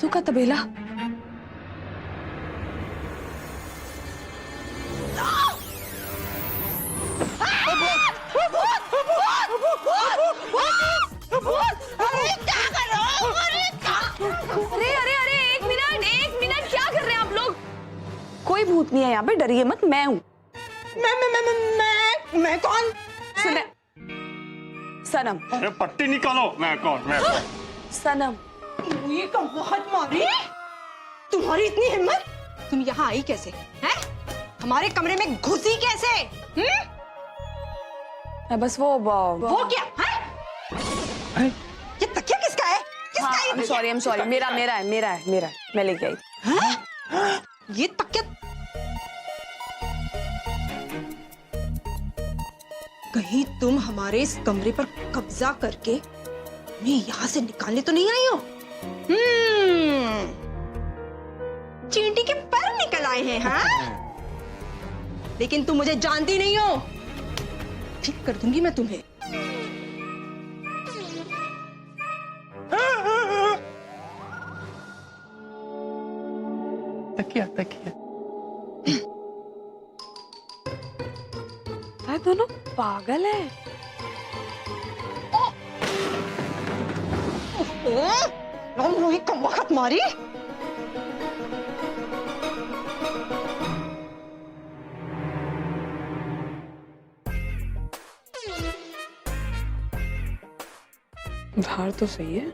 आंसू का तबेला। अरे एक मिनट क्या कर रहे हैं आप लोग? कोई भूत नहीं है यहाँ पे, डरिए मत, मैं हूँ। मैं कौन? सुने सनम। अरे पट्टी निकालो। मैं कौन? सनम। ये कब मारी? तुम्हारी इतनी हिम्मत? तुम यहाँ आई कैसे? हैं? हमारे कमरे में घुसी कैसे? बस वो क्या? हैं? ये तकिया किसका है? किसका है ये तकिया? I'm sorry, मेरा है, मैं लेके आई थी। हैं? ये तकिया कहीं तुम हमारे इस कमरे पर कब्जा करके मैं यहाँ से निकालने तो नहीं आई हो? चींटी के पैर निकल आए हैं, हाँ? लेकिन तुम मुझे जानती नहीं हो। ठीक कर दूंगी मैं तुम्हें। तकिया। दोनों पागल है। राम कम वक्त मारी। धार तो सही है,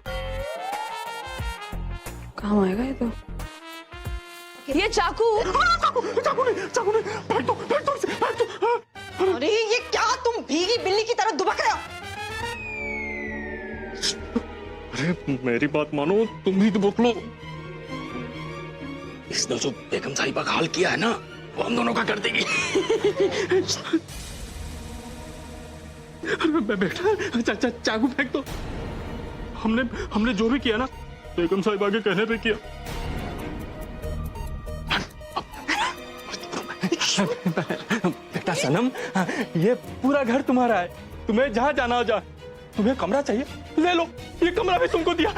काम आएगा ये तो। ये चाकू नहीं, फेंक दो इसे। अरे ये क्या, तुम भीगी बिल्ली की तरह दुबक रहे हो? अरे मेरी बात मानो, तुम ही तो बोल लो। इसने जो बेगम साहिबा का हाल किया है ना, वो हम दोनों का कर देगी। अरे बेटा, चाकू फेंक दो। हमने जो भी किया ना, बेगम साहिबा के कहने पे किया। बेटा सनम, ये पूरा घर तुम्हारा है, तुम्हें जहाँ जाना हो जा। तुम्हें कमरा चाहिए, ले लो, ये कमरा भी तुमको दिया।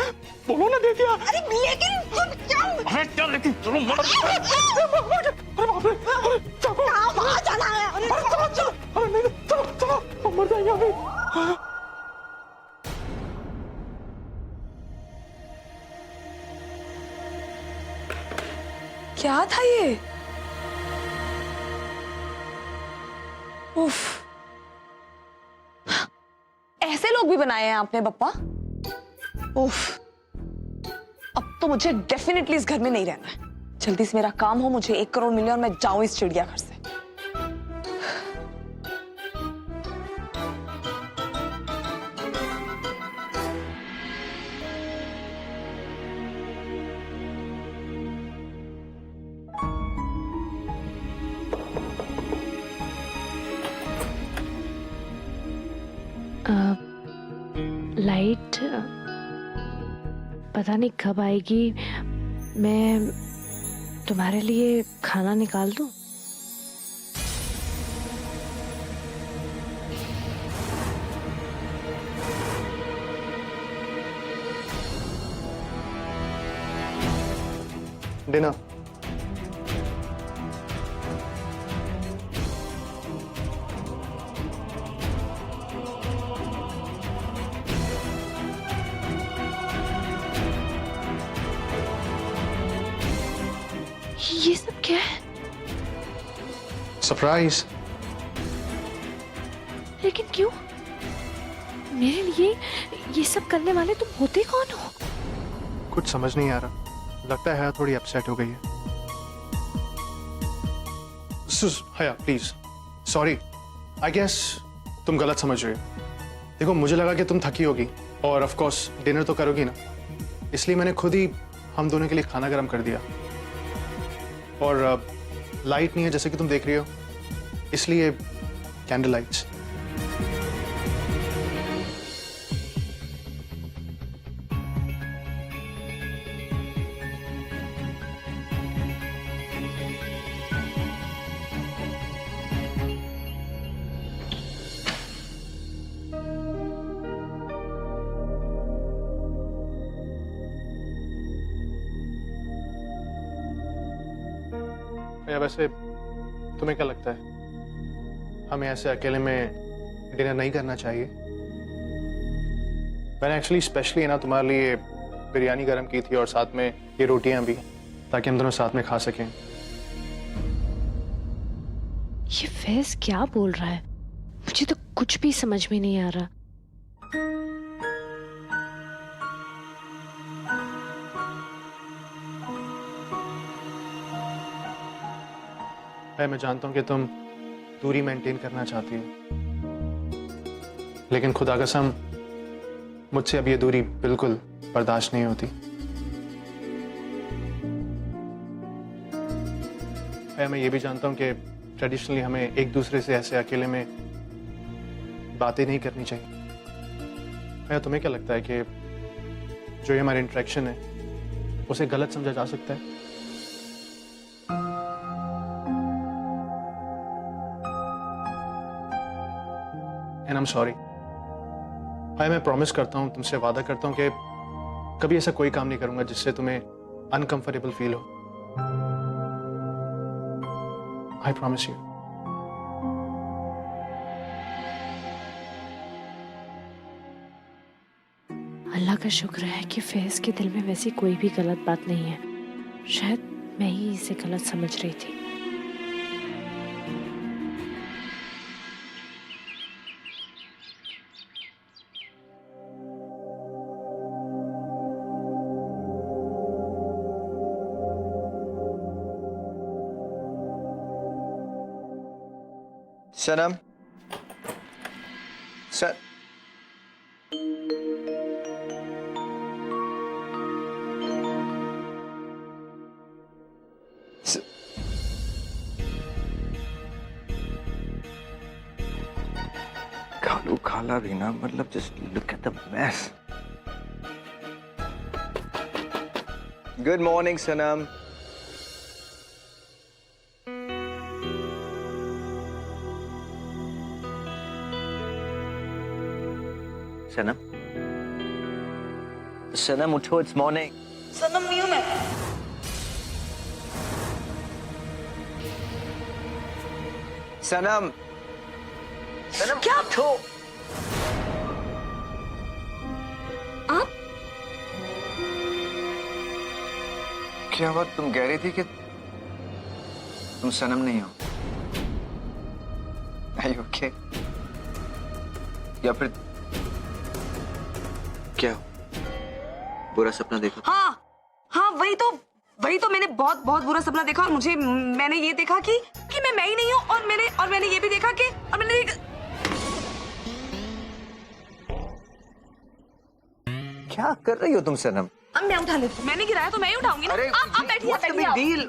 बोलो ना, दे दिया। अरे लेकिन तुम क्या? अरे क्या लेकिन? चलो अरे बाप रे, अरे चाकू। वहाँ जाना है। अरे नहीं, चलो, हम मर जाएंगे अभी। क्या था ये? उफ, ऐसे लोग भी बनाए हैं आपने पप्पा? उफ, अब तो मुझे डेफिनेटली इस घर में नहीं रहना है। जल्दी से मेरा काम हो, मुझे 1 करोड़ मिले और मैं जाऊं इस चिड़ियाघर से। लाइट पता नहीं कब आएगी। मैं तुम्हारे लिए खाना निकाल दूं? डिनर। ये सब क्या है? सरप्राइज। लेकिन क्यों? मेरे लिए ये सब करने वाले तुम होते कौन हो? कुछ समझ नहीं आ रहा, लगता है थोड़ी अपसेट हो गई है। हया प्लीज, सॉरी, आई गेस तुम गलत समझ रहे हो। देखो, मुझे लगा कि तुम थकी होगी और ऑफ कोर्स डिनर तो करोगी ना, इसलिए मैंने खुद ही हम दोनों के लिए खाना गर्म कर दिया। और लाइट नहीं है जैसे कि तुम देख रही हो, इसलिए कैंडल लाइट्स। या वैसे तुम्हें क्या लगता है हमें ऐसे अकेले में डिनर नहीं करना चाहिए? मैंने एक्चुअली स्पेशली ना तुम्हारे लिए बिरयानी गरम की थी और साथ में ये रोटियां भी, ताकि हम दोनों साथ में खा सकें। ये फैज क्या बोल रहा है? मुझे तो कुछ भी समझ में नहीं आ रहा। मैं जानता हूं कि तुम दूरी मेंटेन करना चाहती हो, लेकिन खुदा कसम मुझसे अब ये दूरी बिल्कुल बर्दाश्त नहीं होती। मैं ये भी जानता हूं कि ट्रेडिशनली हमें एक दूसरे से ऐसे अकेले में बातें नहीं करनी चाहिए। तुम्हें क्या लगता है कि जो ये हमारी इंटरेक्शन है उसे गलत समझा जा सकता है? And I am sorry. मैं प्रॉमिस करता हूं, तुमसे वादा करता हूं कि कभी ऐसा कोई काम नहीं करूंगा जिससे तुम्हें अनकंफर्टेबल फील हो। I promise you. अल्लाह का शुक्र है कि फैज के दिल में वैसी कोई भी गलत बात नहीं है। शायद मैं ही इसे गलत समझ रही थी। सनम, सर खालू खाला भी ना, मतलब just look at the mess. Good morning Sanam. Sanam, Sanam उठो, इट्स मॉर्निंग। सनम नहीं हूं मैं। सनम, सनम क्या? उठो। आप? क्या बात, तुम कह रही थी कि तुम सनम नहीं हो? Are you okay? या फिर क्या बुरा सपना देखा? हाँ वही तो मैंने बहुत बहुत बुरा सपना देखा और मैंने ये देखा कि मैं ही नहीं हूँ और मैंने ये भी देखा कि और मैंने क्या कर रही हो तुम सनम? अब मैं उठा लेती हूँ। मैंने गिराया तो मैं ही उठाऊंगी ना। अरे आप बैठिए, what's the बैठिए big आप। deal?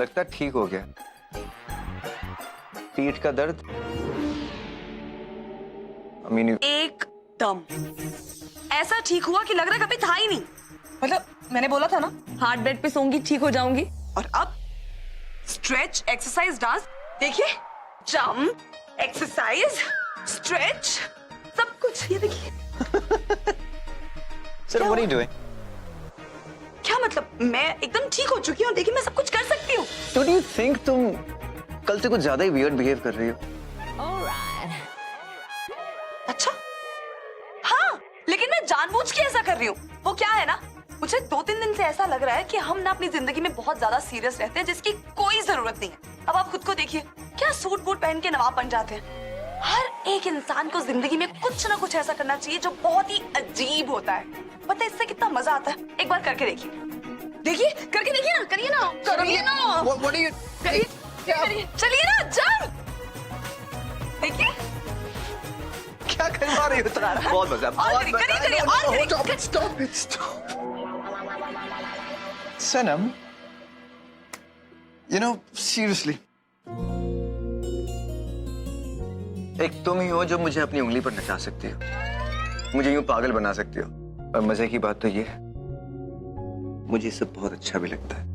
लगता ठीक हो गया। पीठ का दर्द एकदम ऐसा ठीक हुआ कि लग रहा कभी था ही नहीं। मतलब मैंने बोला था ना हार्ट बेड पे सोऊंगी ठीक हो जाऊंगी, और अब स्ट्रेच, एक्सरसाइज, डांस, देखिए जंप, एक्सरसाइज, स्ट्रेच, सब कुछ। ये देखिए। Sir, what are you doing? क्या मतलब? मैं एकदम ठीक हो चुकी हूँ। देखिए मैं सब कुछ कर सकती हूँ। Don't you think तुम कल से कुछ ज्यादा ही weird behave कर रही हो? अच्छा हाँ, लेकिन मैं जानबूझ के ऐसा कर रही हूँ। वो क्या है ना, मुझे 2-3 दिन से ऐसा लग रहा है कि हम ना अपनी जिंदगी में बहुत ज्यादा सीरियस रहते हैं, जिसकी कोई जरूरत नहीं है। अब आप खुद को देखिए, क्या सूट बूट पहन के नवाब बन जाते हैं। हर एक इंसान को जिंदगी में कुछ ना कुछ ऐसा करना चाहिए जो बहुत ही अजीब होता है। पता है इससे कितना मजा आता है? एक बार करके देखिए, देखिए करके देखिए ना, करिए ना, करिए ना, What are you? करिए, करिए, चलिए ना, जंप, देखिए। क्या करवा रही हो तुम? बहुत मजा, बहुत मजा। करिए, और करिए। Stop it. Sanam, you know, seriously. एक तुम ही हो जो मुझे अपनी उंगली पर नचा सकती हो, मुझे यूं पागल बना सकती हो, और मजे की बात तो ये है, मुझे ये सब बहुत अच्छा भी लगता है।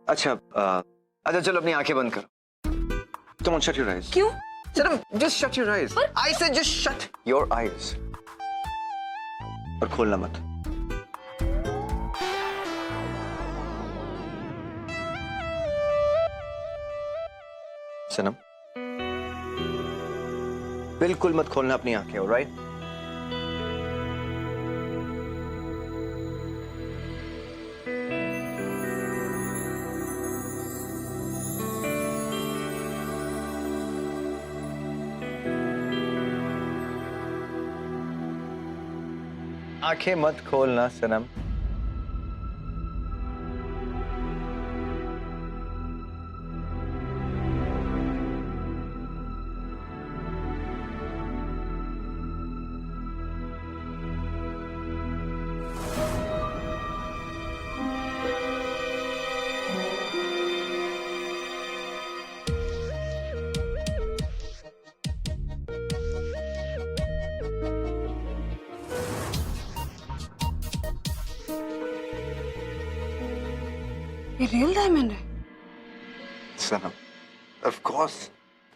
अच्छा चलो अपनी आंखें बंद करो। तुम shut your eyes. क्यों? सनम, just shut your eyes. I said just shut your eyes. और खोलना मत. सनम, बिल्कुल मत खोलना अपनी आंखें, ऑलराइट? आंखें मत खोलना सनम. ये रियल डायमंड है? सनम, of course,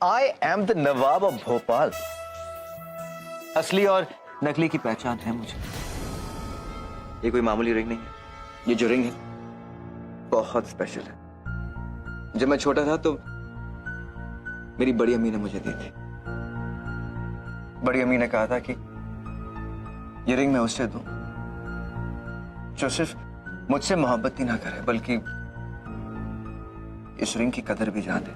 I am the Nawab of Bhopal. असली और नकली की पहचान है मुझे. ये कोई मामूली रिंग नहीं है. ये जो रिंग है बहुत स्पेशल है. जब मैं छोटा था तो मेरी बड़ी अम्मी ने मुझे दी थी. बड़ी अम्मी ने कहा था कि ये रिंग मैं उससे दूं जो सिर्फ मुझसे मोहब्बत ही ना करे बल्कि इस रिंग की कदर भी जाने.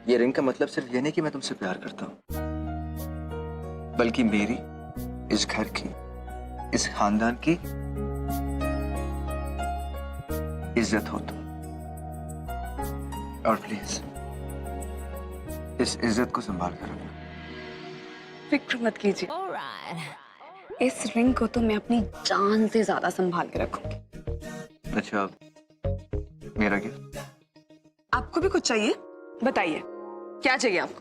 ये रिंग का मतलब सिर्फ ये नहीं कि मैं तुमसे प्यार करता हूं, बल्कि मेरी, इस घर की, इस खानदान की इज्जत हो तुम. और प्लीज इस इज्जत को संभाल कर रखना. फिक्र मत कीजिए. इस रिंग को तो मैं अपनी जान से ज्यादा संभाल के रखूंगी. अच्छा, मेरा गिफ्ट? आपको भी कुछ चाहिए? बताइए, क्या चाहिए आपको?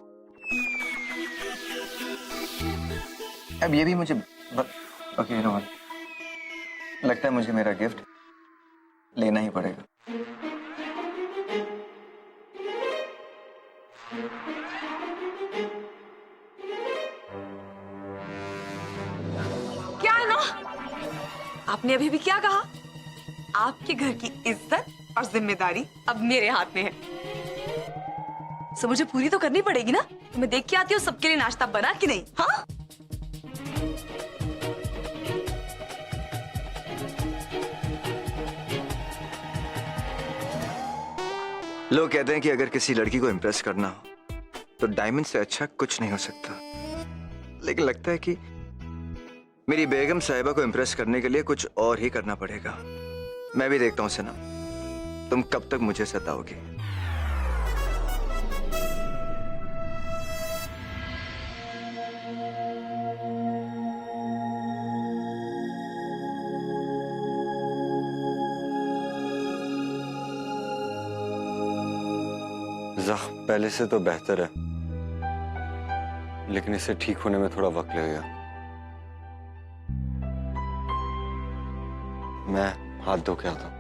अब ये भी मुझे ओके, नो, लगता है मुझे मेरा गिफ्ट लेना ही पड़ेगा. क्या है ना? आपने अभी भी क्या कहा? आपके घर की इज्जत और जिम्मेदारी अब मेरे हाथ में है. सो मुझे पूरी तो करनी पड़ेगी ना. मैं देख के आती हूँ सबके लिए नाश्ता बना कि नहीं. हाँ, लोग कहते हैं कि अगर किसी लड़की को इम्प्रेस करना हो तो डायमंड से अच्छा कुछ नहीं हो सकता. लेकिन लगता है कि मेरी बेगम साहिबा को इम्प्रेस करने के लिए कुछ और ही करना पड़ेगा. मैं भी देखता हूं सनम, तुम कब तक मुझे सताओगी. जख्म पहले से तो बेहतर है, लेकिन इसे ठीक होने में थोड़ा वक्त लगेगा. मैं हाथ धो के आता हूं.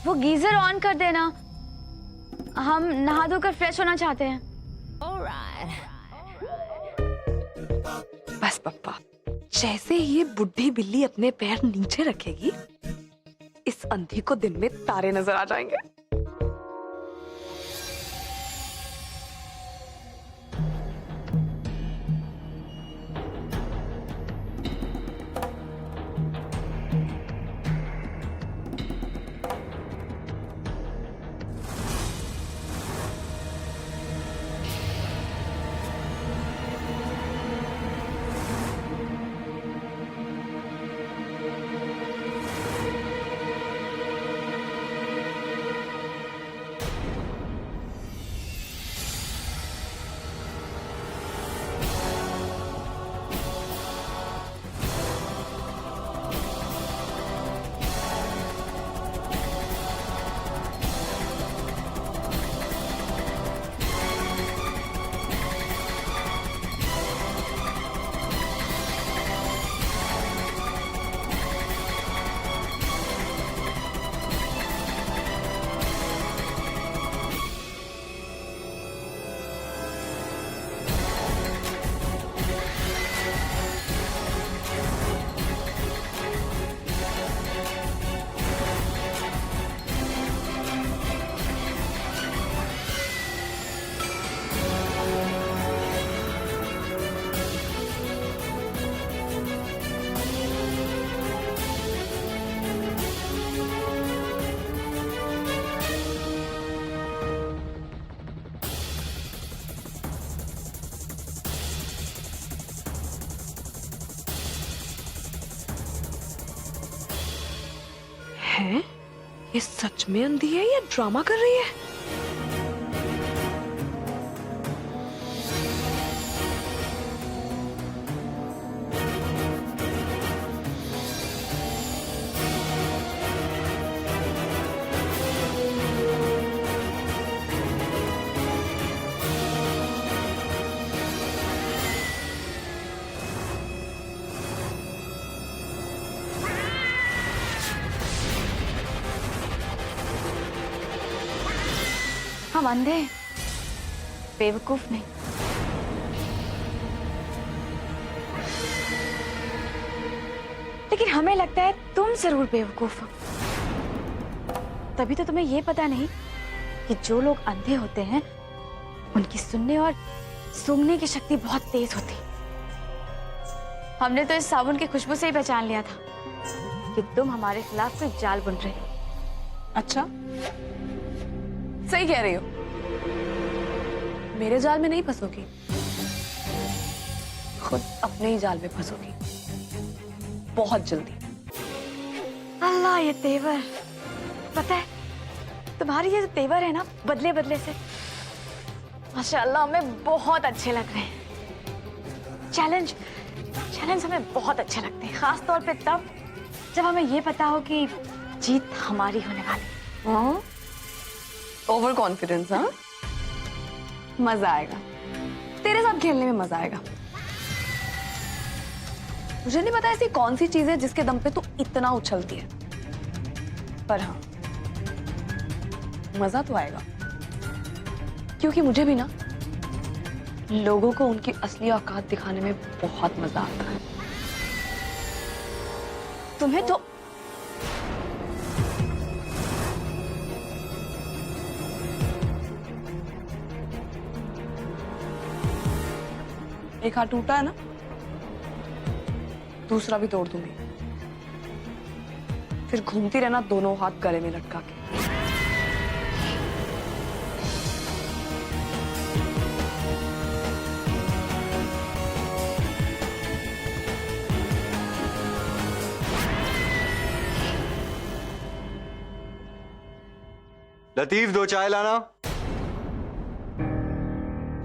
वो गीजर ऑन कर देना, हम नहा धोकर फ्रेश होना चाहते हैं. बस पप्पा, जैसे ही ये बुढ़ी बिल्ली अपने पैर नीचे रखेगी, इस अंधी को दिन में तारे नजर आ जाएंगे. ये सच में अंधी है या ड्रामा कर रही है? हम अंधे हैं, बेवकूफ नहीं। लेकिन हमें लगता है तुम जरूर बेवकूफ हो। तभी तो तुम्हें ये पता नहीं कि जो लोग अंधे होते हैं उनकी सुनने और सूंघने की शक्ति बहुत तेज होती। हमने तो इस साबुन की खुशबू से ही पहचान लिया था कि तुम हमारे खिलाफ कोई जाल बुन रही हो। अच्छा, सही कह रही हो। मेरे जाल में नहीं फंसोगी, खुद अपने ही जाल में फंसोगी, बहुत जल्दी। अल्लाह, ये तेवर, पता है तुम्हारे ये जो तेवर है ना, बदले बदले से माशाअल्लाह हमें बहुत अच्छे लग रहे हैं। चैलेंज हमें बहुत अच्छे लगते हैं, खास तौर पे तब जब हमें ये पता हो कि जीत हमारी होने वाली है। Over confidence. हाँ, मजा आएगा तेरे साथ खेलने में, मजा आएगा। मुझे नहीं पता ऐसी कौन सी चीज है जिसके दम पे तू इतना उछलती है, पर हाँ मजा तो आएगा, क्योंकि मुझे भी ना लोगों को उनकी असली औकात दिखाने में बहुत मजा आता है। तुम्हें तो एक हाथ टूटा है ना, दूसरा भी तोड़ दूंगी, फिर घूमती रहना दोनों हाथ गले में लटका के। लतीफ, 2 चाय लाना।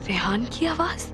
रेहान की आवाज।